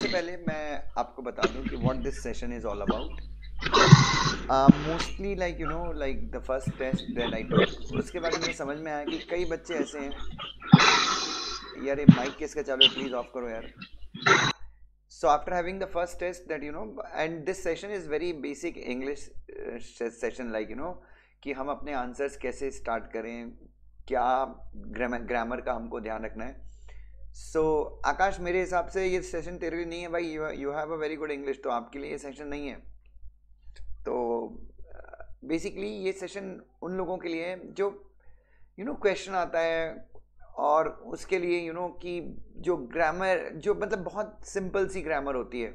सबसे पहले मैं आपको बता दूं कि what this session is all about. Mostly like the first test that I took, उसके बाद मुझे समझ में आया कि कई बच्चे ऐसे हैं। यार ये माइक किसका चालू है, प्लीज ऑफ करो यार। So after having the first test that and this session is very basic English session, कि हम अपने आंसर्स कैसे स्टार्ट करें, क्या ग्रामर का हमको ध्यान रखना है। सो आकाश, मेरे हिसाब से ये सेशन तेरे लिए नहीं है भाई। You have a very good English, तो आपके लिए ये सेशन नहीं है। तो बेसिकली ये सेशन उन लोगों के लिए है जो क्वेश्चन आता है और उसके लिए कि जो ग्रामर, जो मतलब बहुत सिंपल सी ग्रामर होती है,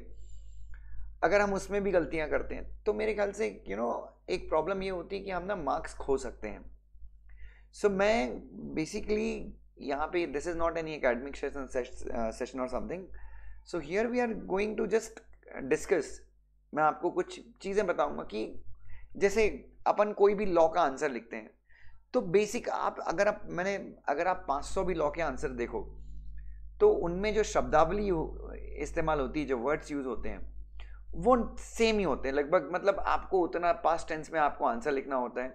अगर हम उसमें भी गलतियां करते हैं तो मेरे ख्याल से एक प्रॉब्लम ये होती है कि हम ना मार्क्स खो सकते हैं। सो मैं बेसिकली यहाँ पे, this is not any academic session और something. So here we are going to just discuss. मैं आपको कुछ चीज़ें बताऊंगा कि जैसे अपन कोई भी लॉ का आंसर लिखते हैं तो बेसिक अगर आप 500 भी लॉ के आंसर देखो तो उनमें जो शब्दावली इस्तेमाल होती है, जो वर्ड्स यूज होते हैं वो सेम ही होते हैं लगभग। मतलब आपको उतना पास्ट टेंस में आपको आंसर लिखना होता है,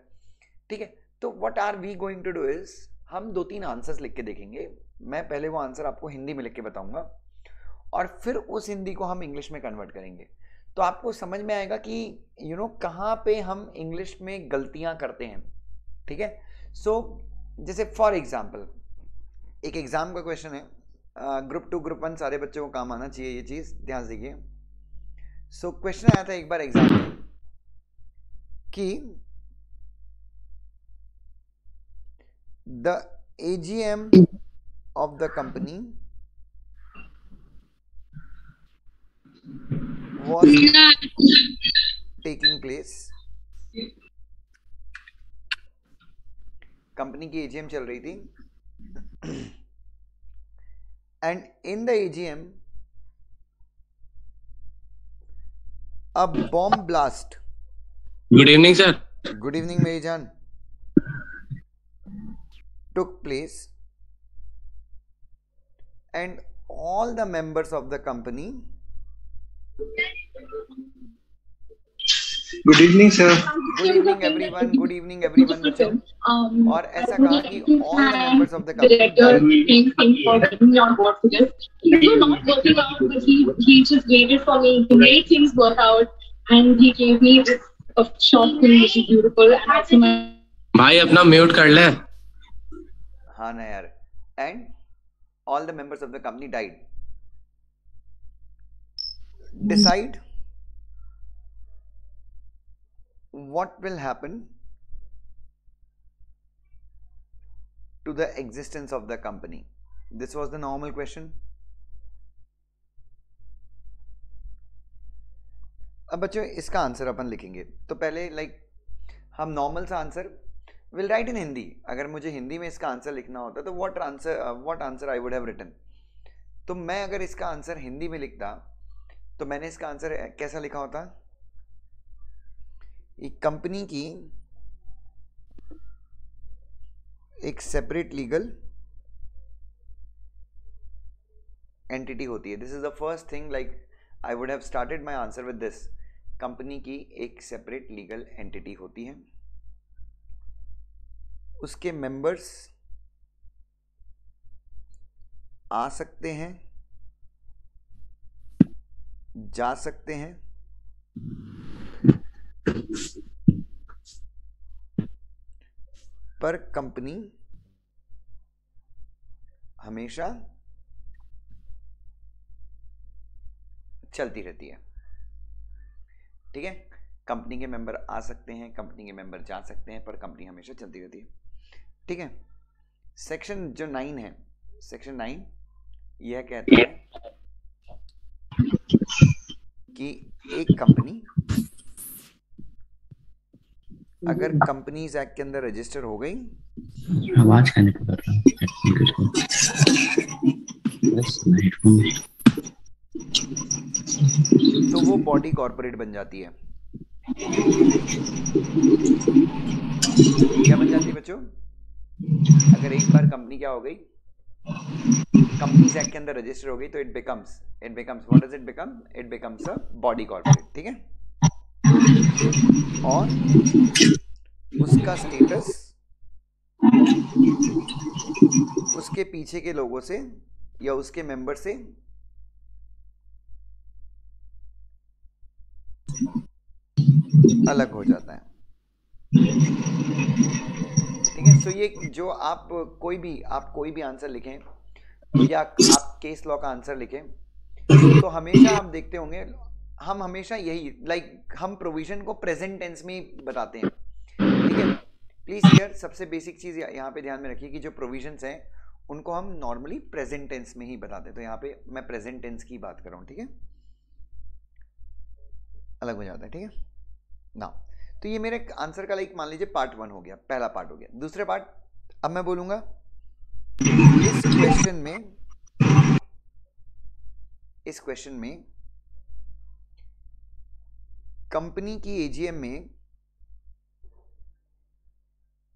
ठीक है। तो what are we going to do is, हम 2-3 आंसर्स लिख के देखेंगे। मैं पहले वो आंसर आपको हिंदी में लिख के बताऊंगा और फिर उस हिंदी को हम इंग्लिश में कन्वर्ट करेंगे। तो आपको समझ में आएगा कि कहाँ पे हम इंग्लिश में गलतियां करते हैं, ठीक है। सो जैसे फॉर एग्जाम्पल, एक एग्जाम का क्वेश्चन है, ग्रुप 2 ग्रुप 1 सारे बच्चों को काम आना चाहिए, ये चीज ध्यान से देखिए। सो क्वेश्चन आया था एक बार एग्जाम में कि the AGM of the company was taking place। Company की एजीएम चल रही थी and in the AGM a bomb blast. Good evening sir. Good evening मेरी जान। took place and all the members of the company। Good evening sir. Good evening everyone, good evening everyone बच्चों। और ऐसा कहा कि all the members of the company भाई अपना mute कर ले। हाँ ना यार। And all the members of the company died। Decide what will happen to the existence of the company। This was the normal question। अब बच्चों इसका आंसर अपन लिखेंगे तो पहले हम नॉर्मल सा answer will write in Hindi. अगर मुझे हिंदी में इसका आंसर लिखना होता तो what answer I would have written. तो मैं अगर इसका आंसर हिंदी में लिखता तो मैंने इसका आंसर कैसा लिखा होता, एक कंपनी की एक सेपरेट लीगल एंटिटी होती है। This is the first thing, I would have started my answer with this. Company की एक सेपरेट लीगल एंटिटी होती है, उसके मेंबर्स आ सकते हैं, जा सकते हैं, पर कंपनी हमेशा चलती रहती है, ठीक है। कंपनी के मेंबर आ सकते हैं, कंपनी के मेंबर जा सकते हैं, पर कंपनी हमेशा चलती रहती है, ठीक है। सेक्शन जो 9 है, सेक्शन 9 यह कहता है कि एक कंपनी अगर कंपनीज एक्ट के अंदर रजिस्टर हो गई, आवाज कहने को कर रहा हूँ, तो वो बॉडी कॉर्पोरेट बन जाती है। क्या बन जाती है बच्चों? अगर एक बार कंपनी क्या हो गई, कंपनीज एक्ट के अंदर रजिस्टर हो गई तो it becomes what does it become? It becomes a body corporate, ठीक है। और उसका स्टेटस उसके पीछे के लोगों से या उसके मेंबर से अलग हो जाता है, ठीक है। सो ये जो आप कोई भी आंसर लिखें या आप केस लॉ का आंसर लिखें तो हमेशा आप देखते होंगे हम हमेशा यही हम प्रोविजन को प्रेजेंट टेंस में ही बताते हैं, ठीक है। प्लीज हियर सबसे बेसिक चीज यहाँ पे ध्यान में रखिए कि जो प्रोविजंस हैं उनको हम नॉर्मली प्रेजेंट टेंस में ही बताते हैं। तो यहाँ पे मैं प्रेजेंट टेंस की बात कर रहा हूँ, ठीक है। अलग हो जाता है, ठीक है ना। तो ये मेरे आंसर का मान लीजिए पार्ट 1 हो गया, पहला पार्ट हो गया। दूसरे पार्ट अब मैं बोलूंगा इस क्वेश्चन में कंपनी की एजीएम में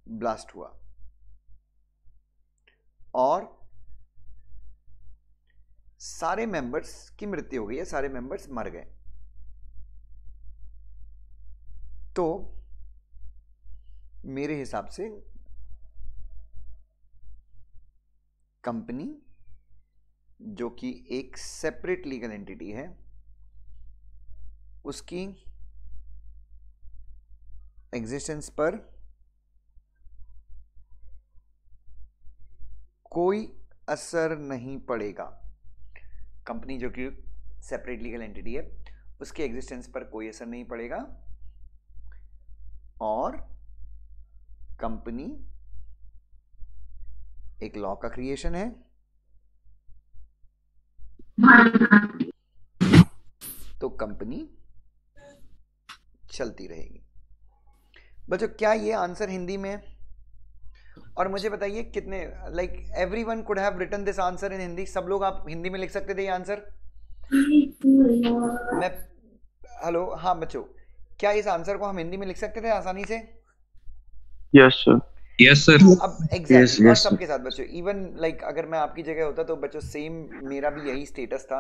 ब्लास्ट हुआ और सारे मेंबर्स की मृत्यु हो गई है, सारे मेंबर्स मर गए। तो मेरे हिसाब से कंपनी जो कि एक सेपरेट लीगल एंटिटी है उसकी एग्जिस्टेंस पर कोई असर नहीं पड़ेगा। कंपनी जो कि सेपरेट लीगल एंटिटी है उसके एग्जिस्टेंस पर कोई असर नहीं पड़ेगा और कंपनी एक लॉ का क्रिएशन है। तो कंपनी चलती रहेगी। बच्चों क्या ये आंसर हिंदी में है? और मुझे बताइए कितने everyone could have written this answer in Hindi. सब लोग आप हिंदी में लिख सकते थे ये आंसर? मैं हेलो, हाँ बच्चों, क्या इस आंसर को हम हिंदी में लिख सकते थे आसानी से? Yes sir, yes sir. अब एग्जैक्टली और सबके साथ बच्चों, इवन अगर मैं आपकी जगह होता तो बच्चों सेम मेरा भी यही स्टेटस था।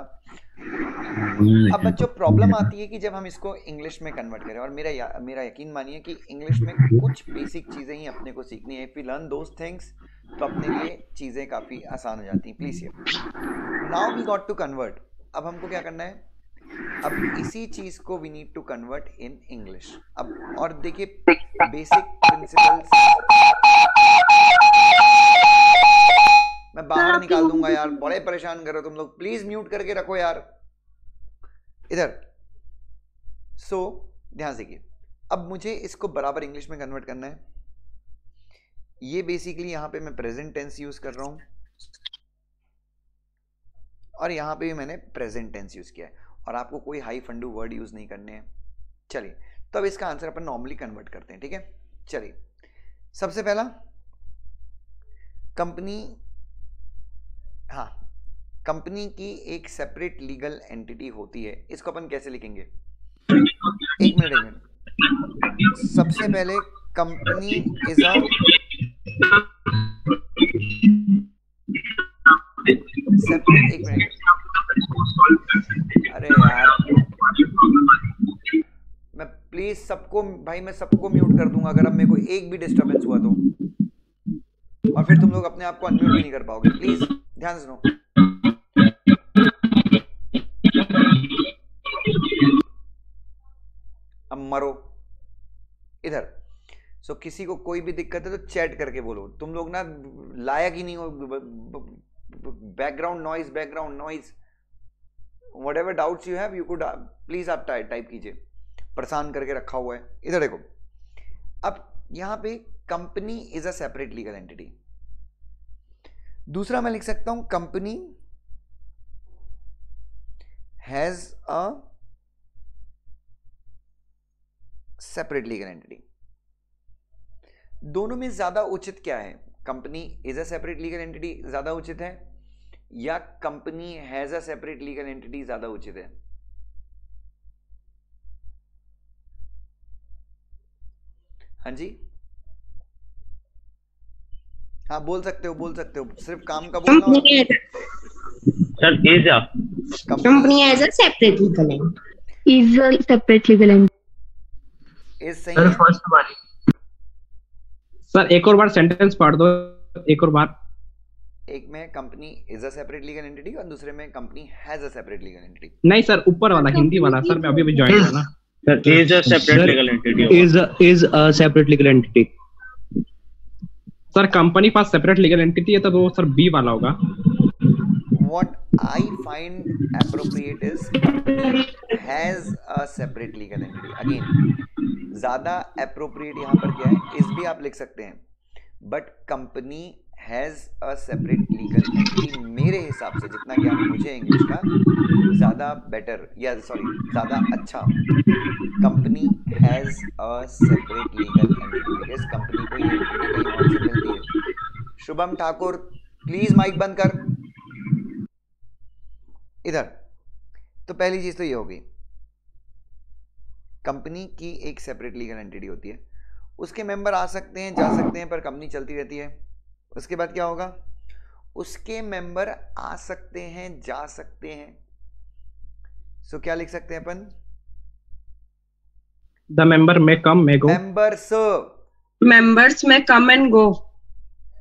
अब बच्चों प्रॉब्लम आती है कि जब हम इसको इंग्लिश में कन्वर्ट करें, और मेरा यकीन मानिए कि इंग्लिश में कुछ बेसिक चीजें ही अपने को सीखनी है। If we learn those things तो अपने लिए चीजें काफी आसान हो जाती हैं। Please hear now we got to convert. अब हमको क्या करना है? अब इसी चीज को we need to convert in English. अब और देखिए बेसिक प्रिंसिपल्स मैं बाहर निकाल दूंगा यार, बड़े परेशान कर रहे हो तुम लोग। प्लीज म्यूट करके रखो यार इधर। सो ध्यान से देखिए, अब मुझे इसको बराबर इंग्लिश में कन्वर्ट करना है। ये बेसिकली यहां पे मैं प्रेजेंट टेंस यूज कर रहा हूं और यहां पे भी मैंने प्रेजेंट टेंस यूज किया है और आपको कोई हाई फंडू वर्ड यूज नहीं करने हैं। चलिए तो अब इसका आंसर अपन नॉर्मली कन्वर्ट करते हैं, ठीक है। चलिए सबसे पहला कंपनी, हाँ कंपनी की एक सेपरेट लीगल एंटिटी होती है, इसको अपन कैसे लिखेंगे? एक मिनट। सबसे पहले कंपनी इज अ सेपरेट, एक मिनट, अरे यार मैं प्लीज सबको, भाई मैं सबको म्यूट कर दूंगा अगर अब मेरे को एक भी डिस्टरबेंस हुआ तो, और फिर तुम लोग अपने आप को अनम्यूट भी नहीं कर पाओगे। प्लीज ध्यान से सुनो। अब मरो इधर। सो किसी को कोई भी दिक्कत है तो चैट करके बोलो। तुम लोग ना लायक ही नहीं हो। Background noise whatever doubts you have you could please आप टाइप कीजिए। परेशान करके रखा हुआ है। इधर देखो, अब यहां पे company is a separate legal entity. दूसरा मैं लिख सकता हूं company has a separate legal entity. दोनों में ज्यादा उचित क्या है? Company is a separate legal entity ज्यादा उचित है या company has a separate legal entity ज्यादा उचित है? हाँ जी, हाँ बोल सकते हो, सिर्फ काम का बोलना। Sir is a Company has a separate legal entity. Is a separate legal entity. Is सही सर है। फर्स्ट वाली। सर एक और बार सेंटेंस पढ़ दो, एक और बार। एक में company is a separate legal entity और दूसरे में company has a separate legal entity. नहीं सर, ऊपर वाला हिंदी वाला सर, मैं अभी ज्वाइन हुआ ना। Sir is a separate legal entity. Is a separate legal entity. Sir company pass separate legal entity है तो वो सर बी वाला होगा। What I find appropriate is company has a separate legal entity. Again, ज्यादा appropriate यहाँ पर क्या है, इस भी आप लिख सकते हैं, but company has a separate legal entity। मेरे हिसाब से जितना ज्ञान मुझे इंग्लिश का, ज्यादा बेटर या सॉरी ज्यादा अच्छा, company has a separate legal entity, because company को ये एंटिटी कहीं और से मिलती है। शुभम ठाकुर प्लीज माइक बंद कर इधर। तो पहली चीज तो ये होगी, कंपनी की एक सेपरेट लीगल एंटिटी होती है, उसके मेंबर आ सकते हैं जा सकते हैं, पर कंपनी चलती रहती है। उसके बाद क्या होगा, उसके मेंबर आ सकते हैं जा सकते हैं। सो क्या लिख सकते हैं अपन, द मेंबर में कम में गो। Members may come and go.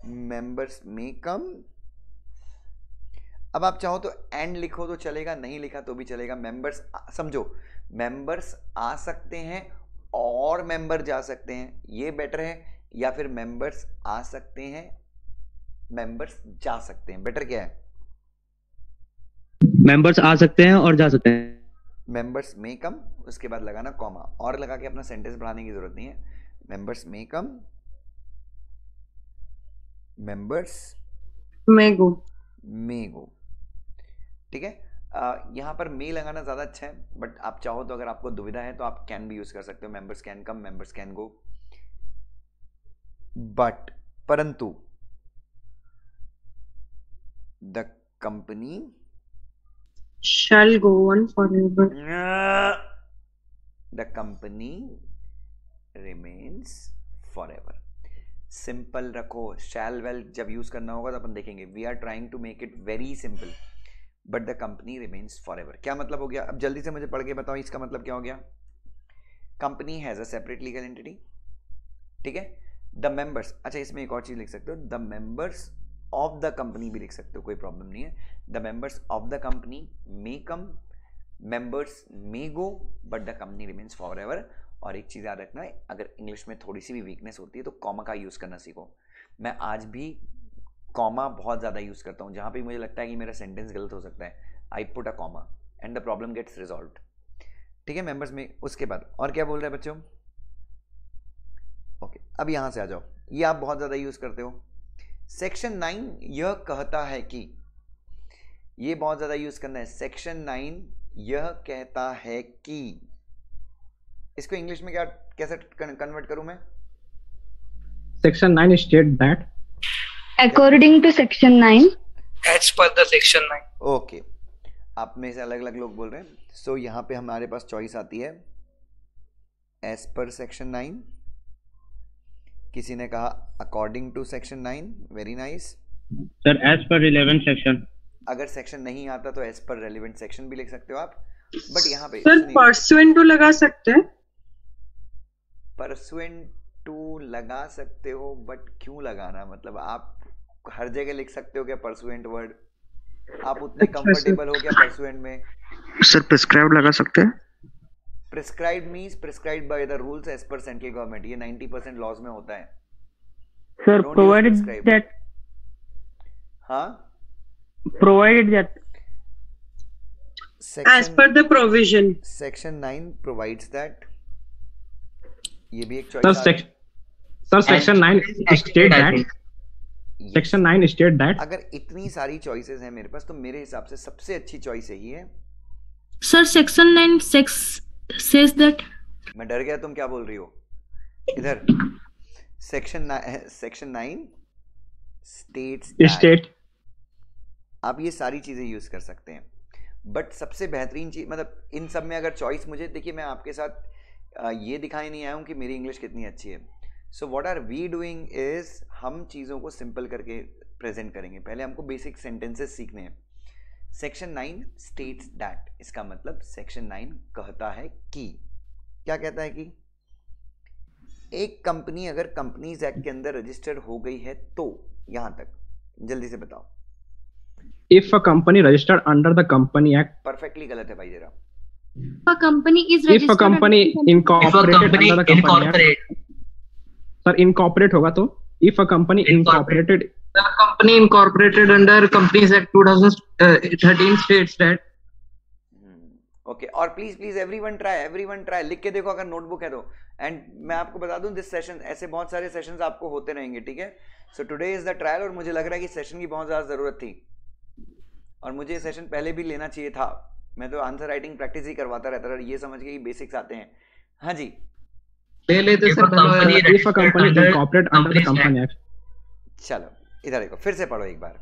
Members में कम। अब आप चाहो तो एंड लिखो तो चलेगा, नहीं लिखा तो भी चलेगा। मेंबर्स समझो, मेंबर्स आ सकते हैं और मेंबर जा सकते हैं, ये बेटर है, या फिर मेंबर्स आ सकते हैं मेंबर्स जा सकते हैं, बेटर क्या है? मेंबर्स आ सकते हैं और जा सकते हैं। मेंबर्स में कम, उसके बाद लगाना कॉमा और लगा के अपना सेंटेंस बढ़ाने की जरूरत नहीं है। मेंबर्स में कम, मेंबर्स May go. में गो। ठीक है, यहाँ पर मे लगाना ज्यादा अच्छा है, बट आप चाहो तो अगर आपको दुविधा है तो आप कैन भी यूज कर सकते हो। Members can come, members can go, but परंतु the company Shall go on forever. The company remains forever. Simple रखो, शैल वेल जब यूज करना होगा तो अपन देखेंगे। We are trying to make it very simple, but the company remains forever. क्या मतलब हो गया? अब जल्दी से मुझे पढ़ के बताओ इसका मतलब क्या हो गया। Company has a separate legal entity, ठीक है। द मेंबर्स, अच्छा इसमें एक और चीज लिख सकते हो, the members of the company भी लिख सकते हो, कोई प्रॉब्लम नहीं है। The members of the company may come, members may go, but the company remains forever. और एक चीज याद रखना है, अगर इंग्लिश में थोड़ी सी भी वीकनेस होती है तो कॉमा का यूज करना सीखो। मैं आज भी कॉमा बहुत ज्यादा यूज करता हूं, जहां पे मुझे लगता है कि मेरा सेंटेंस गलत हो सकता है, I put a comma and the problem gets resolved. ठीक है, मेंबर्स में। उसके बाद और क्या बोल रहे हैं बच्चों? ओके, अब यहां से आ जाओ, ये आप बहुत ज्यादा यूज करते हो। सेक्शन 9 यह कहता है कि, ये बहुत ज्यादा यूज करना है। सेक्शन 9 यह कहता है कि, इसको इंग्लिश में क्या कैसे कन्वर्ट करूं मैं? Section 9 state that, According to section 9. As per the section 9। Okay, आप में से अलग अलग लोग बोल रहे हैं। सो यहाँ पे हमारे पास चॉइस आती है एज पर सेक्शन 9, किसी ने कहा according to section 9, very nice. Sir as per relevant section. अगर सेक्शन नहीं आता तो एज पर रेलिवेंट सेक्शन भी लिख सकते हो आप, बट यहाँ पे Sir, pursuant to लगा सकते हैं। परसुएंट टू लगा सकते हो, बट क्यों लगाना? मतलब आप हर जगह लिख सकते हो क्या परसुएंट वर्ड? आप उतने कंफर्टेबल हो क्या परसुएंट में? सर प्रिस्क्राइब लगा सकते हैं। Prescribe means prescribed by the rules as per central government, ये 90% लॉज में होता है। Sir, Don't use provided prescribe. that हाँ, provided that As per the provision. Section 9 provides that, ये भी एक sir choice. Sir section 9 state that, section 9 state that. अगर इतनी सारी चॉइसेस हैं मेरे पास, तो मेरे हिसाब से सबसे अच्छी चॉइस यही है। Sir, section 9 says that. मैं डर गया, तुम क्या बोल रही हो? इधर सेक्शन 9 स्टेट्स स्टेट। आप ये सारी चीजें यूज कर सकते हैं, बट सबसे बेहतरीन चीज, मतलब इन सब में अगर चॉइस मुझे, देखिए मैं आपके साथ ये दिखाई नहीं आया हूं कि मेरी इंग्लिश कितनी अच्छी है। So what are we doing is, हम चीज़ों को सिंपल करके प्रेजेंट करेंगे। पहले हमको बेसिक सेंटेंसेस सीखने हैं। सेक्शन 9 स्टेट्स दैट, इसका मतलब सेक्शन 9 कहता है कि, क्या कहता है कि एक कंपनी अगर कंपनीज एक्ट के अंदर रजिस्टर्ड हो गई है तो, यहां तक जल्दी से बताओ। If a company registered under the Company Act, perfectly गलत है भाई जरा। A company is if a registered company under incorporated under the Company Act, incorporate. Sir incorporate होगा तो if a company incorporated, The company incorporated under Companies Act 2013 states that. Okay, और please please everyone try लिख के देखो अगर notebook है तो। And मैं आपको बता दूं दिस सेशन, ऐसे बहुत सारे सेशंस आपको होते रहेंगे, ठीक है। So today is the trial, और मुझे लग रहा है कि सेशन की बहुत ज्यादा जरूरत थी, और मुझे ये सेशन पहले भी लेना चाहिए था। मैं तो आंसर राइटिंग प्रैक्टिस ही करवाता रहता था, ये समझ के कि बेसिक्स आते हैं। हाँ जी, ले लेते sir if a company incorporated under the Company Act, चलो इधर देखो, फिर से पढ़ो एक बार।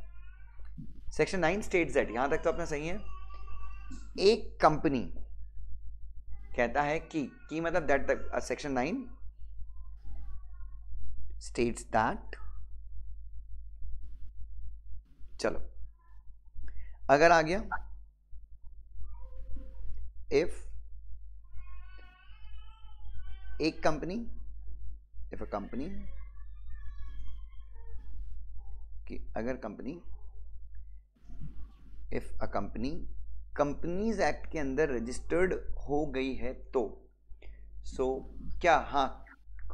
सेक्शन 9 स्टेट्स दैट, यहां तक तो अपना सही है। एक कंपनी कहता है कि मतलब दैट तक, सेक्शन 9 स्टेट्स दैट, चलो अगर आ गया इफ एक कंपनी, इफ अ कंपनी, कि अगर company, if a company companies act के अंदर रजिस्टर्ड हो गई है तो, सो क्या, हाँ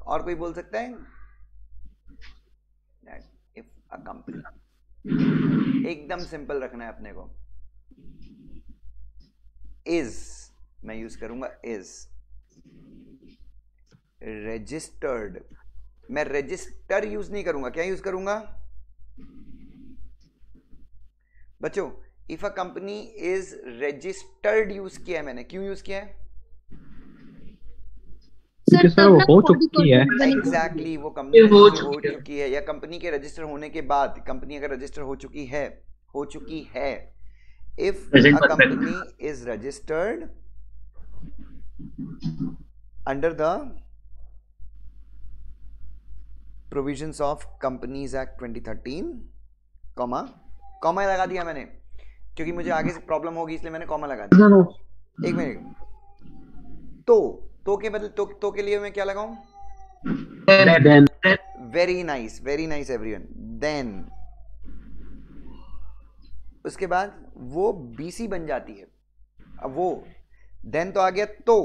और कोई बोल सकता है? इफ अ कंपनी, एकदम सिंपल रखना है अपने को। इज, मैं यूज करूंगा इज रजिस्टर्ड, मैं रजिस्टर यूज नहीं करूंगा, क्या यूज करूंगा बच्चों? If a company is registered use किया है मैंने, क्यों यूज किया है? क्योंकि सर वो हो चुकी है। एग्जैक्टली, वो कंपनी हो चुकी है, या कंपनी के रजिस्टर होने के बाद, कंपनी अगर रजिस्टर हो चुकी है if a company is registered under the provisions of companies act 2013, comma लगा दिया मैंने क्योंकि मुझे आगे से प्रॉब्लम होगी, इसलिए मैंने कॉमा लगा दिया। एक मिनट, तो के बदले तो के लिए मैं क्या लगाऊं? Very nice everyone. देन उसके बाद वो बीसी बन जाती है। अब वो देन तो आ गया, तो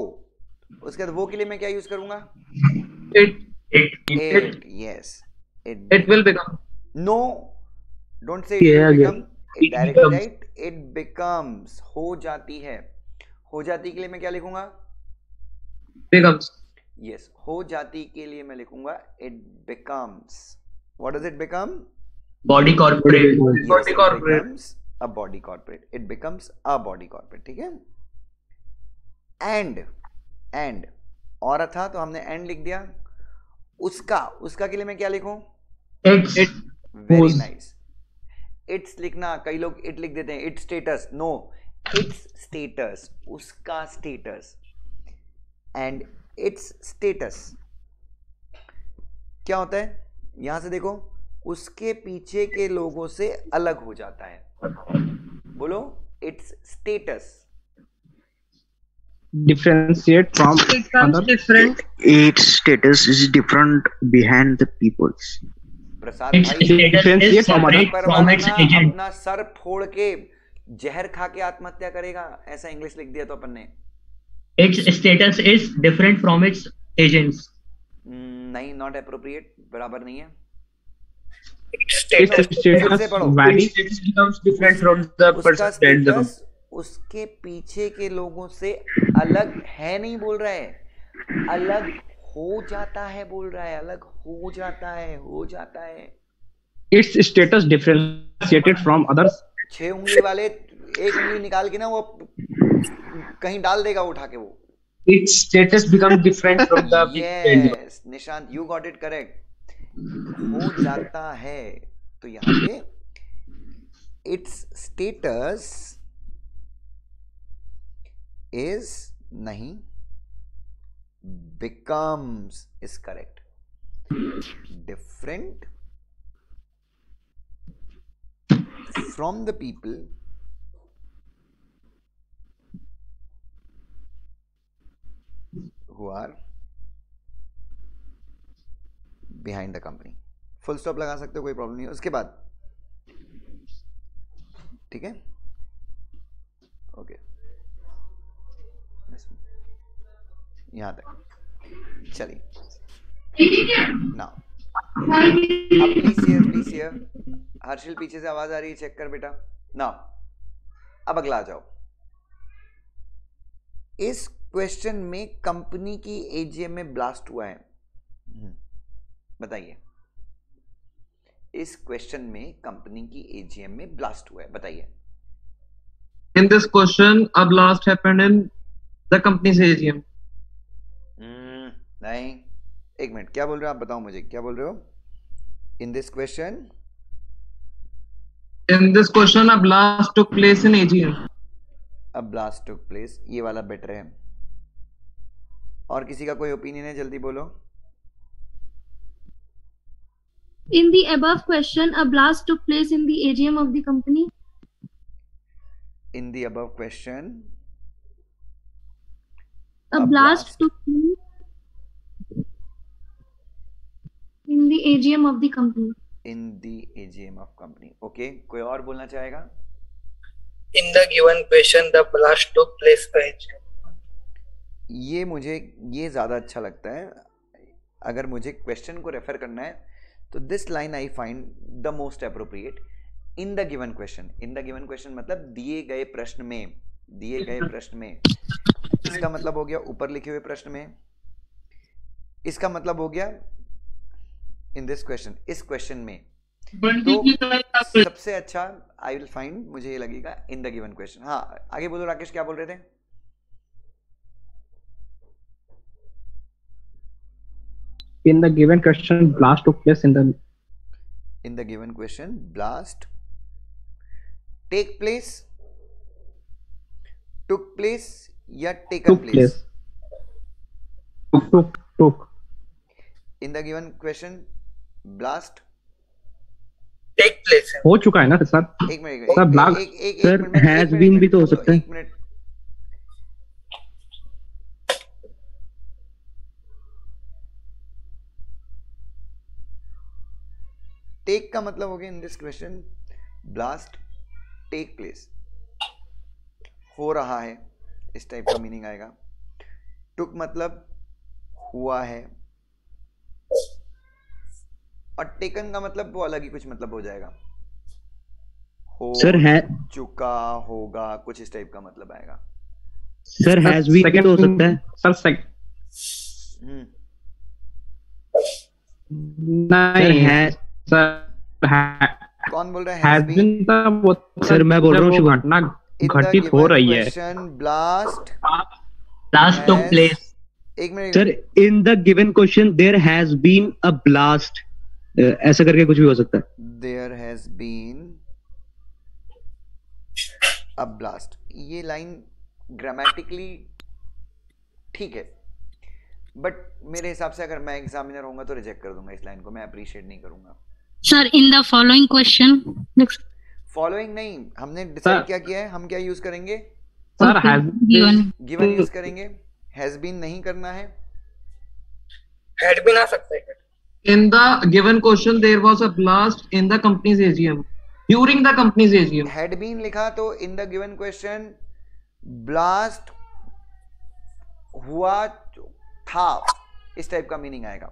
उसके बाद वो के लिए मैं क्या यूज करूंगा? It, yes. It will become. No, don't say it will become. It directly right. It becomes. हो जाती है। हो जाती के लिए मैं क्या लिखूंगा? Becomes. Yes. हो जाती के लिए मैं लिखूंगा it becomes. What does it become? Body corporate. Yes, Body it corporate. becomes a body corporate. It becomes a body corporate. ठीक है? And और था तो हमने and लिख दिया। उसका के लिए मैं क्या लिखूं? Very nice. इट्स लिखना, कई लोग इट लिख देते हैं, it's status. No, it's status, उसका स्टेटस। एंड इट्स स्टेटस क्या होता है? यहां से देखो, उसके पीछे के लोगों से अलग हो जाता है। बोलो, it's status differentiate from other. Different. Its status is different behind the people's. Prasad Its भाई, status is separate from its agent. अपना सर फोड़ के जहर खा के आत्महत्या करेगा, ऐसा इंग्लिश लिख दिया तो अपन ने। Its status is different from its agents. नहीं, नॉट एप्रोप्रिएट, बराबर नहीं है। Its status varies. It becomes different from the उसका person and the स्टेटस उसके पीछे के लोगों से अलग है नहीं बोल रहा है, अलग हो जाता है बोल रहा है, अलग हो जाता है। Its status differentiated from others. 6 उंगली वाले एक उंगली निकाल के ना वो कहीं डाल देगा उठा के वो। its status becomes different from the Yes, Nishant, you got it correct. हो जाता है, तो यहाँ पे its status is नहीं, becomes is correct. Different from the people who are behind the company. Full stop लगा सकते हो, कोई प्रॉब्लम नहीं है. उसके बाद ठीक है, ओके, यहां तक चलिए. नाउ अब प्लीज हियर हर्षिल, पीछे से आवाज आ रही है, चेक कर बेटा. नाउ अब अगला आ जाओ. इस क्वेश्चन में कंपनी की एजीएम में ब्लास्ट हुआ है. बताइए, इस क्वेश्चन में कंपनी की एजीएम में ब्लास्ट हुआ है, बताइए. In this question, a blast happened in the company's AGM. नहीं, एक मिनट, क्या बोल रहे हो आप? बताओ मुझे, क्या बोल रहे हो? इन this question, In this question, a blast took place in AGM. A blast took place, ये वाला बेटर है. और किसी का कोई ओपिनियन है? जल्दी बोलो. In the above question, a blast took place in the AGM of the company. In the above question, A blast took place in the AGM of the company. In the AGM of company. Okay, कोई और बोलना चाहेगा? In the given question, the blast took place at. ये मुझे ये ज़्यादा अच्छा लगता है. अगर मुझे क्वेश्चन को रेफर करना है तो this line I find the most appropriate. In the given question, in the given question मतलब दिए गए प्रश्न में, दिए गए प्रश्न में. इसका मतलब हो गया ऊपर लिखे हुए प्रश्न में. इसका मतलब हो गया इन दिस क्वेश्चन, इस क्वेश्चन में. तो सबसे अच्छा आई विल फाइंड, मुझे ये लगेगा इन द गिवन क्वेश्चन. हाँ, आगे बोलो राकेश, क्या बोल रहे थे? In the given question, blast took place in the given question, blast take place, took place या taken place? took. In the given question, blast Take place. हो चुका है ना सर? एक minute, sir blast sir has been भी तो हो सकता है. एक मिनट. टेक का मतलब हो गया in this question, blast take place, हो रहा है, इस टाइप का मीनिंग आएगा. टुक मतलब हुआ है, और टेकन का मतलब वो अलग ही कुछ मतलब हो जाएगा. हो सर है चुका, होगा, कुछ इस टाइप का मतलब आएगा. सर हैज बीन भी तो हो सकता है. सर सर है कौन बोल रहा है? has been सर मैं बोल रहा हूँ शुभम. घटना घटित हो रही है. Blast took place. एक minute sir in the given question there has been a blast, ऐसा करके कुछ भी हो सकता है. There has been a blast, ये लाइन ग्रामेटिकली ठीक है, बट मेरे हिसाब से अगर मैं एग्जामिनर होऊंगा तो रिजेक्ट कर दूंगा इस लाइन को, मैं अप्रिशिएट नहीं करूंगा. Sir, in the following question, next. Following नहीं, हमने डिसाइड क्या किया है, हम क्या यूज करेंगे? Sir has Given. Given use करेंगे, हैज बीन नहीं करना है. Had been आ सकता है. In the given question, there was a blast in the company's AGM. During the company's AGM. Had been लिखा तो in the given question blast हुआ था, इस टाइप का मीनिंग आएगा.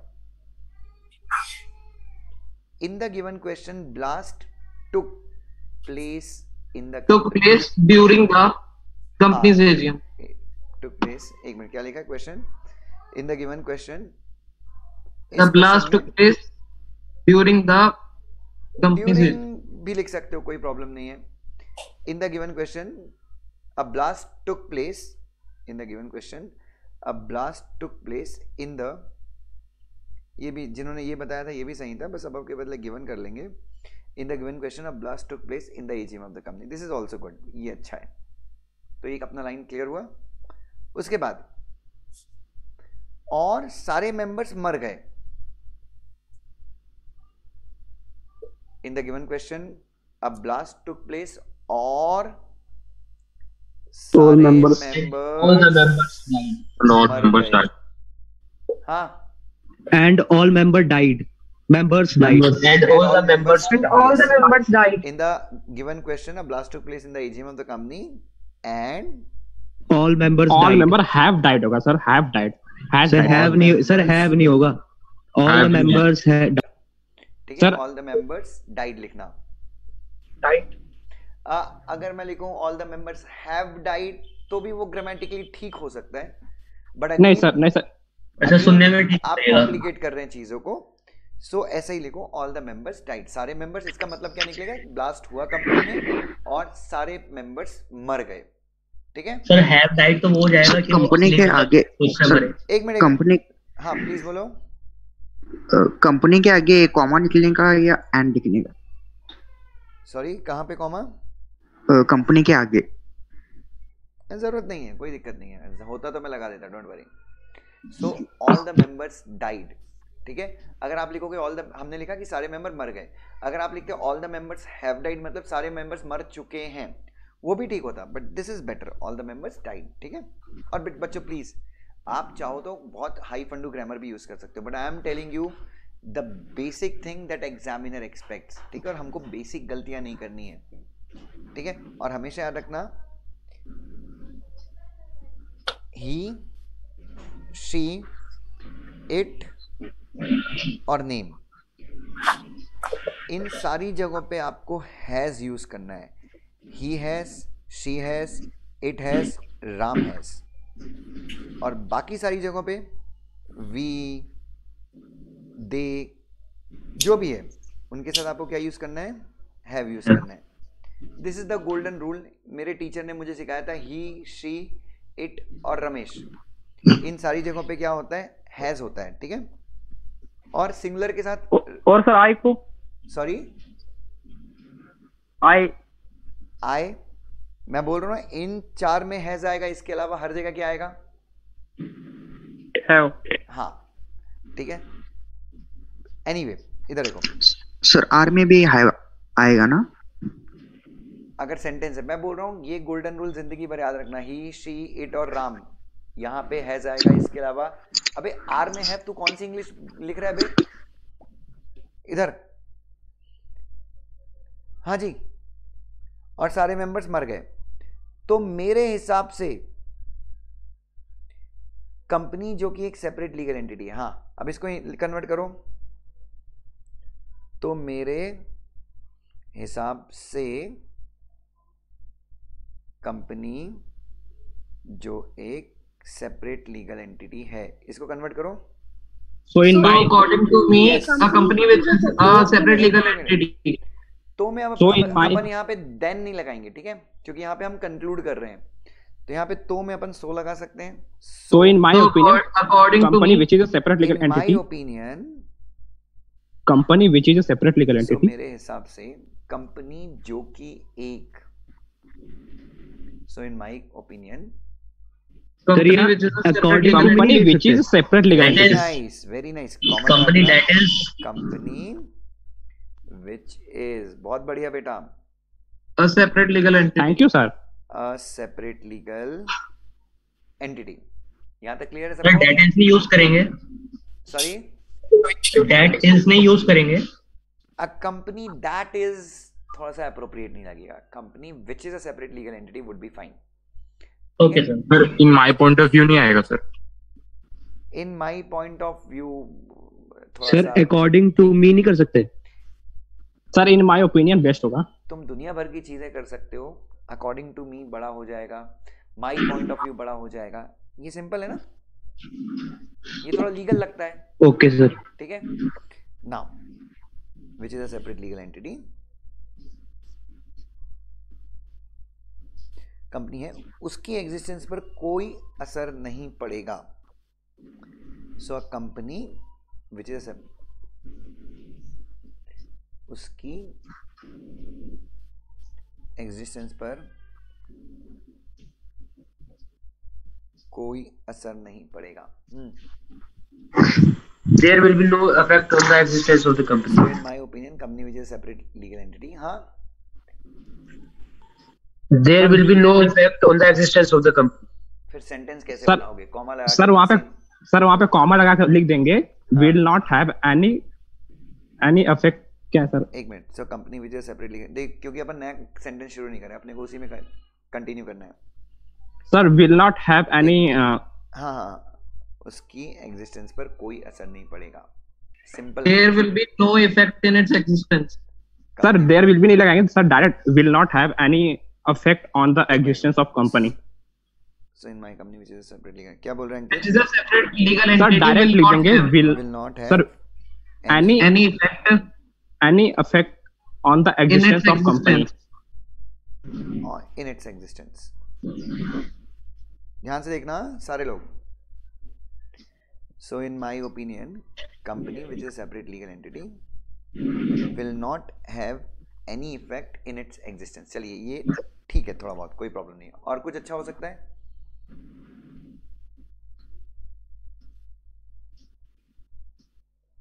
In the given question blast took place in the Took place during the company's AGM. Took place. एक minute, क्या लिखा है question? In the given question The blast took place during the company's AGM. भी लिख सकते हो, कोई problem नहीं है. इन the given question a blast took place, in the given question a blast took place in the, ये भी जिन्होंने ये बताया था ये भी सही था, बस अब के बदले गिवन कर लेंगे. इन the given question a blast took place in the AGM of the company. This is also good, ये अच्छा है. तो एक अपना लाइन क्लियर हुआ. उसके बाद और सारे मेंबर्स मर गए. इन the given question a blast took place और All members. All the members died. मर गए. हाँ and all members died. And all the members died. in the given question a blast took place in the AGM of the company and All members All died. member have died होगा sir, have died, has Sir died. have नहीं होगा. All the members had. ठीक है, Sir- all the members died लिखना. died. अगर मैं लिखूं all the members have died तो भी वो ग्रामेटिकली ठीक हो सकता है, बट नहीं सर, नहीं सर, ऐसा सुनने में ठीक आप लगेगा. कॉम्प्लिकेट कर रहे हैं चीजों को. सो ऐसे ही लिखो all the members died. सारे members, इसका मतलब क्या निकलेगा, ब्लास्ट हुआ कंपनी में और सारे members मर गए. ठीक है, सर हैव डाइड तो वो हो जाएगा कि कंपनी के आगे एक मिनट. कंपनी हाँ प्लीज बोलो. कंपनी के आगे कॉमा निकलने का या एंड लिखने का? सॉरी, कहाँ पे कॉमा? कंपनी के आगे. जरूरत नहीं है, कोई दिक्कत नहीं है, होता तो मैं लगा देता, don't worry. So all the members died. ठीक है, अगर आप लिखोगे ऑल द, हमने लिखा कि सारे मेंबर मर गए, अगर आप लिखते all the members have died मतलब सारे मेंबर्स मर चुके हैं, वो भी ठीक होता, but this is better, all the members died. ठीक है, और बच्चों प्लीज आप चाहो तो बहुत हाई फंडू ग्रामर भी यूज कर सकते हो, but I am telling you the basic thing that examiner aspects. ठीक है, और हमको बेसिक गलतियां नहीं करनी है. ठीक है, और हमेशा याद रखना ही, शी, इट और नेम, इन सारी जगहों पे आपको हैज यूज करना है. He has, she has, it has, Ram has. और बाकी सारी जगहों पे वी, दे, जो भी है उनके साथ आपको क्या यूज करना है, हैव यूज करना है. This is the golden rule. मेरे टीचर ने मुझे सिखाया था, ही, शी, इट और रमेश, इन सारी जगहों पे क्या होता है, हैज होता है. ठीक है, और सिंगुलर के साथ, और सर आई को, सॉरी आई मैं बोल रहा हूँ इन चार में हैज आएगा, इसके अलावा हर जगह क्या आएगा, हैव. हाँ. ठीक है, एनीवे इधर देखो, सर आर में भी आएगा ना? अगर सेंटेंस है, मैं बोल रहा हूँ ये गोल्डन रूल जिंदगी भर याद रखना, ही, शी, इट और राम, यहाँ पे हैज आएगा, इसके अलावा. अबे आर में है, तू कौन सी इंग्लिश लिख रहा है बे, इधर. हाँ जी, और सारे मेंबर्स मर गए, तो मेरे हिसाब से कंपनी जो कि एक सेपरेट लीगल एंटिटी है, हाँ अब इसको कन्वर्ट करो, तो मेरे हिसाब से कंपनी जो एक सेपरेट लीगल एंटिटी है, इसको कन्वर्ट करो. so in my according to me a company which is a separate legal entity. तो मैं अब So in my- अपन यहाँ पे देन नहीं लगाएंगे. ठीक है, क्योंकि यहाँ पे हम कंक्लूड कर रहे हैं, तो यहाँ पे तो में अपन सो लगा सकते हैं. so in my So, opinion, according to company me, which is a separate legal in my entity, opinion, company which is a separate legal so entity, मेरे हिसाब से कंपनी जो कि एक, so in my opinion, company yeah, which is a separate according legal to company entity. which is a separate legal That entity. is- nice, very nice. company that is company which is, बहुत बढ़िया बेटा, A separate legal entity. Thank you sir. a separate legal entity. यहाँ तक clear है sir सबको? that is नहीं use करेंगे, sorry, that is नहीं यूज करेंगे. a company that is थोड़ा सा अप्रोप्रिएट नहीं लगेगा. Company which is a separate legal entity would be fine. Okay sir. Sir in my point of view नहीं आएगा sir. In my point of view थोड़ा sir सा, according to me नहीं कर सकते? Sir in my opinion best होगा. तुम दुनिया भर की चीजें कर सकते हो. अकॉर्डिंग टू मी बड़ा हो जाएगा, माई पॉइंट ऑफ व्यू बड़ा हो जाएगा. ये सिंपल है ना, ये थोड़ा लीगल लगता है. Okay sir. ठीक है, now which is a separate legal entity, company है, उसकी एग्जिस्टेंस पर कोई असर नहीं पड़ेगा. सो अ कंपनी विच इज उसकी एग्जिस्टेंस पर कोई असर नहीं पड़ेगा. There will be no effect on the existence of the company. So in my opinion, company which is a separate legal entity, हाँ, There will be no effect on the existence of the company. फिर sentence कैसे Sir- बनाओगे, comma लगा Sir, वहाँ पे sir वहाँ पे comma लगा कर लिख देंगे will not have any affect. क्या है सर? एक minute. So company which is separately, देख क्योंकि अपन नया सेंटेंस शुरू नहीं कर रहे, अपने को उसी में कंटिन्यू करना है। Sir will not have any. हाँ, उसकी एग्जिस्टेंस पर कोई असर नहीं पड़ेगा। Simple. There will be no effect in its existence. Sir there will भी नहीं लगाएंगे sir, direct will not have any affect on the existence of company. So in my company which is separately, क्या बोल रहे हैं Which is a separate legal sir entity direct will लिख not देंगे have विल will not have sir any any effect on the in existence its of company. existence. in its existence। ध्यान से देखना सारे लोग। So in my opinion, company which is separate legal entity will not have any effect in its existence। चलिए ये ठीक है, थोड़ा बहुत कोई प्रॉब्लम नहीं है। और कुछ अच्छा हो सकता है?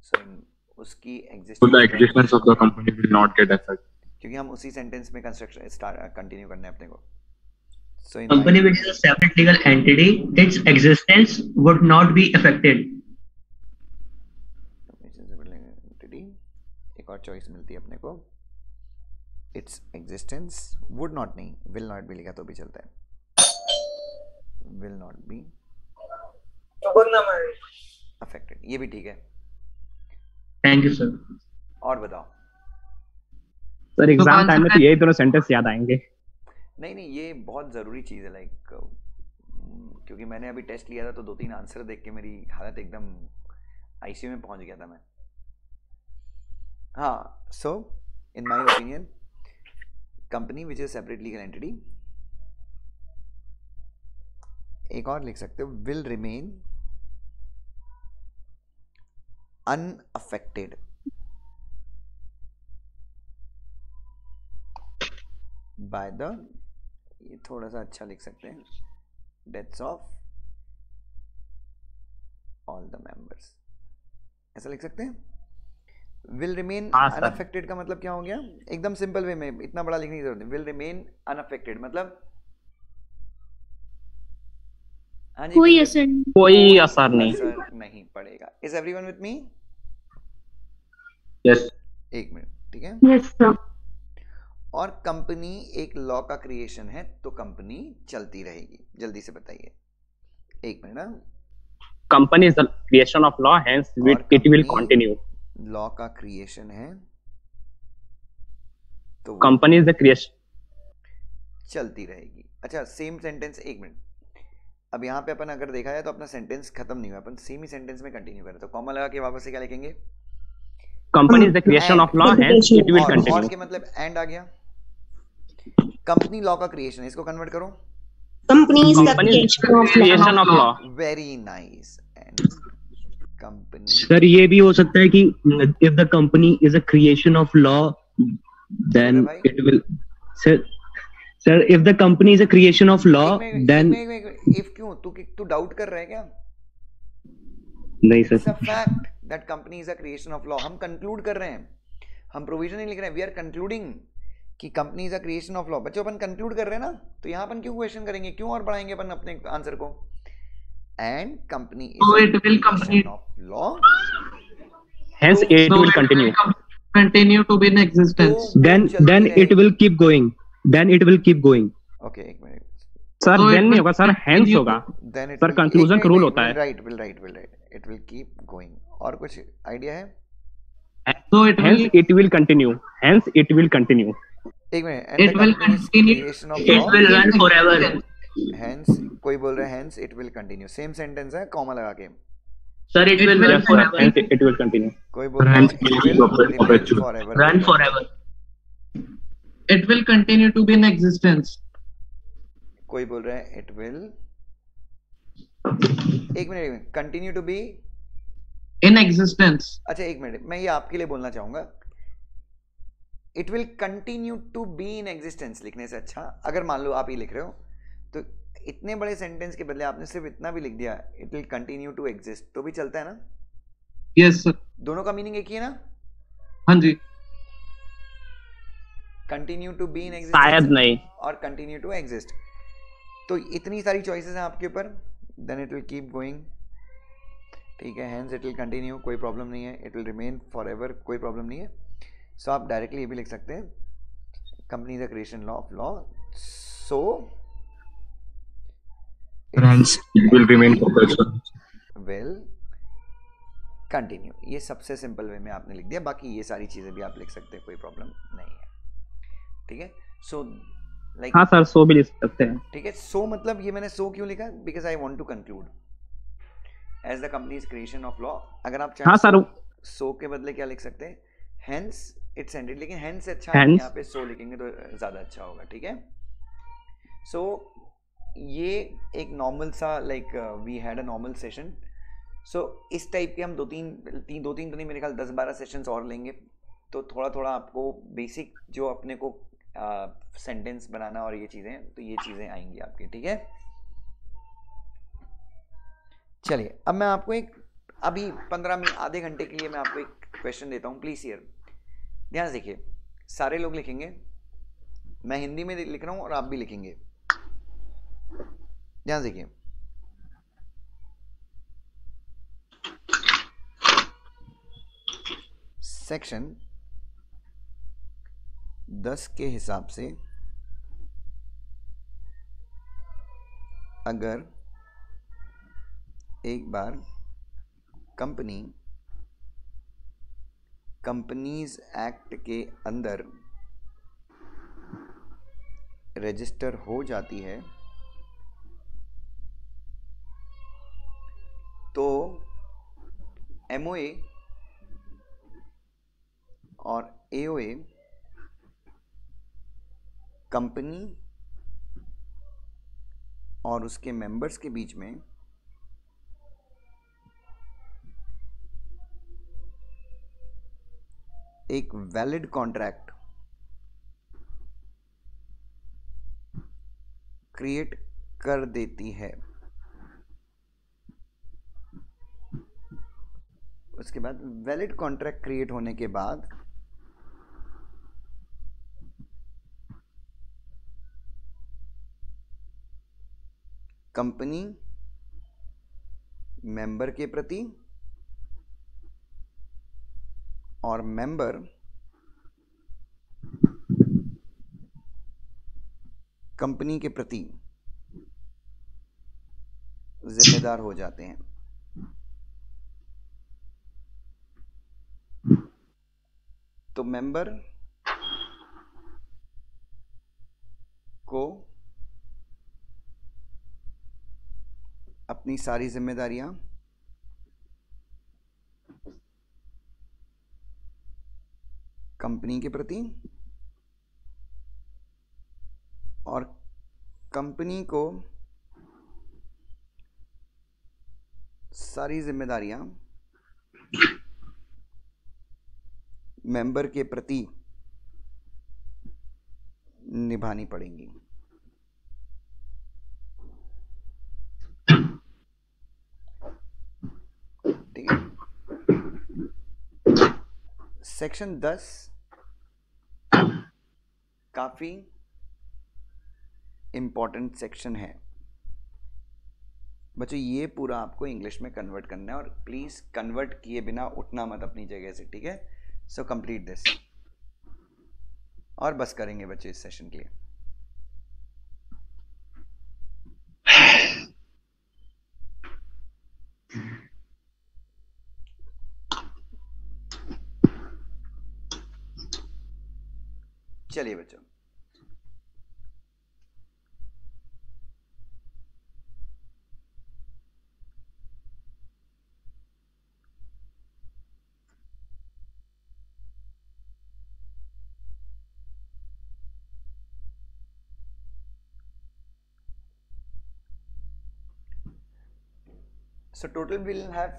So उसकी So the existence existence of the company will not get affected. क्योंकि हम उसी सेंटेंस में कंस्ट्रक्शन कंटिन्यू करना है अपने को। So in Company my which is a separate legal entity, its existence would not be affected. entity, एक और चॉइस मिलती है अपने को, इट्स एग्जिस्टेंस वुड नॉट, नहीं विल नॉट भी लिखा तो भी चलता है, विल नॉट बी अफेक्टेड, ये भी ठीक है। Thank you, sir. और बताओ। सर एग्जाम टाइम में तो यही दोनों सेंटेंस याद आएंगे। नहीं नहीं, ये बहुत ज़रूरी चीज़ है, लाइक क्योंकि मैंने अभी टेस्ट लिया था तो 2-3 आंसर देख के मेरी हालत एकदम आईसीयू में पहुंच गया था मैं। हाँ, so in my opinion company which is separate legal entity, एक और लिख सकते हो, will remain unaffected by the, ये थोड़ा सा अच्छा लिख सकते हैं, deaths of all the members, ऐसा लिख सकते हैं। विल रिमेन अनअफेक्टेड का मतलब क्या हो गया? एकदम सिंपल वे में, इतना बड़ा लिखने की जरूरत नहीं। विल रिमेन अनअफेक्टेड मतलब हाँ जी, कोई असर नहीं। कोई असर नहीं। असर नहीं पड़ेगा। Is everyone with me? Yes. एक मिनट, ठीक है। Yes, sir. और कंपनी एक लॉ का क्रिएशन है तो कंपनी चलती रहेगी। जल्दी से बताइए, एक मिनट ना। Company is the creation of law, hence it will continue. Law का क्रिएशन है तो कंपनी इज द क्रिएशन, चलती रहेगी। अच्छा, सेम सेंटेंस, एक मिनट, अब यहाँ पे अपन अगर देखा जाए तो अपना सेंटेंस खत्म नहीं हुआ, अपन सेम ही सेंटेंस में कंटिन्यू करें, तो कॉमा लगा के वापस से क्या लिखेंगे? Company is the creation of law, hence it will और कंटिन्यू। के मतलब एंड आ गया। कंपनी लॉ का क्रिएशन है, इसको कन्वर्ट करो। Company is the Company is creation of law. creation of law। Very nice. And company, sir ये भी हो सकता है कि if the company is a creation of law, then it will. Sir, if the company is a creation of law, then if क्यों? तू doubt कर रहा है क्या? नहीं it's sir. A fact that company is a creation of law. हम conclude कर रहे हैं, हम प्रोविजन नहीं लिख रहे हैं, वी आर कंक्लूडिंग कि company is a creation of law. बच्चों अपन कंक्लूड कर रहे हैं ना, तो यहाँ अपन क्यों क्वेश्चन करेंगे, क्यों और बढ़ाएंगे अपन अपने आंसर को? And company is a creation of law, hence it will continue. Continue to be in existence. Then it will keep going. Then it will keep going. Okay, एक minute. Sir So it then नहीं will होगा सर, hence continue होगा। Then it Sir, conclusion का rule होता है। Right, will right, it will keep going. और कुछ आइडिया है? So it hence will it will continue, hence it will continue. एक मिनट। It will continue. Creation of It law, will run forever. Hence कोई बोल रहा है hence it will continue, same sentence है, कॉमा लगा के। Sir, it will will run Yes, sir, forever. hence it will continue। कोई बोल रहा है Hence it it will will remain perpetual. forever। Run forever. it will continue to be in existence. कोई बोल रहा है इट विल, एक minute, continue to be. In existence. अच्छा एक मिनट, मैं ये आपके लिए बोलना चाहूंगा, it will continue to be in existence लिखने से अच्छा, अगर मान लो आप ये लिख रहे हो तो इतने बड़े सेंटेंस के बदले आपने सिर्फ इतना भी लिख दिया, it will continue to exist, तो भी चलता है ना? Yes, sir. दोनों का मीनिंग एक ही है ना? हाँ जी. कंटिन्यू टू बी इन शायद एग्जिस्टेंस नहीं। और कंटिन्यू टू एग्जिस्ट, तो इतनी सारी चॉइसेस हैं आपके ऊपर। Then it will keep going, ठीक है, हैंस इट विल कंटिन्यू, कोई प्रॉब्लम नहीं है, it will remain for ever, कोई प्रॉब्लम नहीं है। सो आप डायरेक्टली ये भी लिख सकते हैं, company the creation law of law, so Hence, it will remain perpetual. Will continue. ये सबसे सिंपल वे में आपने लिख दिया, बाकी ये सारी चीज़ें भी आप लिख सकते हैं, कोई प्रॉब्लम नहीं है, ठीक है। सो लाइक हाँ सर, सो भी लिख सकते हैं। ठीक है, सो मतलब ये मैंने सो क्यों लिखा, because I want to conclude as the company's creation of law. अगर आप चाहें हाँ सर, सो के बदले क्या लिख सकते हैं, हेंस इट्स एंडेड, लेकिन हेंस से अच्छा Hence. यहाँ पे सो लिखेंगे तो ज़्यादा अच्छा होगा, ठीक है। सो ये एक नॉर्मल सा like we had a normal session. So इस टाइप के हम दो तीन तो नहीं, मेरे ख्याल 10-12 सेशंस और लेंगे, तो थोड़ा थोड़ा आपको बेसिक जो अपने को सेंटेंस बनाना और ये चीज़ें, तो ये चीज़ें आएंगी आपकी, ठीक है। चलिए अब मैं आपको एक अभी 15 मिनट आधे घंटे के लिए मैं आपको एक क्वेश्चन देता हूँ, प्लीज़ हियर ध्यान से देखिए। सारे लोग लिखेंगे, मैं हिंदी में लिख रहा हूँ और आप भी लिखेंगे, ध्यान से देखिए। सेक्शन 10 के हिसाब से अगर एक बार कंपनीज एक्ट के अंदर रजिस्टर हो जाती है तो एमओए और एओए कंपनी और उसके मेंबर्स के बीच में एक वैलिड कॉन्ट्रैक्ट क्रिएट कर देती है। उसके बाद वैलिड कॉन्ट्रैक्ट क्रिएट होने के बाद कंपनी मेंबर के प्रति और मेंबर कंपनी के प्रति जिम्मेदार हो जाते हैं। तो मेंबर को अपनी सारी जिम्मेदारियां कंपनी के प्रति और कंपनी को सारी जिम्मेदारियां मेंबर के प्रति निभानी पड़ेंगी। ठीक है, सेक्शन 10 काफी इंपॉर्टेंट सेक्शन है बच्चों। ये पूरा आपको इंग्लिश में कन्वर्ट करना है और प्लीज कन्वर्ट किए बिना उठना मत अपनी जगह से, ठीक है। सो कंप्लीट दिस और बस करेंगे बच्चे इस सेशन के लिए। चलिए बच्चों, so total will have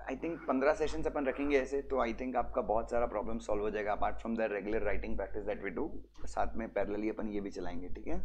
I think 15 sessions अपन रखेंगे ऐसे, तो आई थिंक आपका बहुत सारा प्रॉब्लम सॉल्व हो जाएगा apart from the regular writing practice that we do. साथ में पैरेलली अपन ये भी चलाएंगे, ठीक है।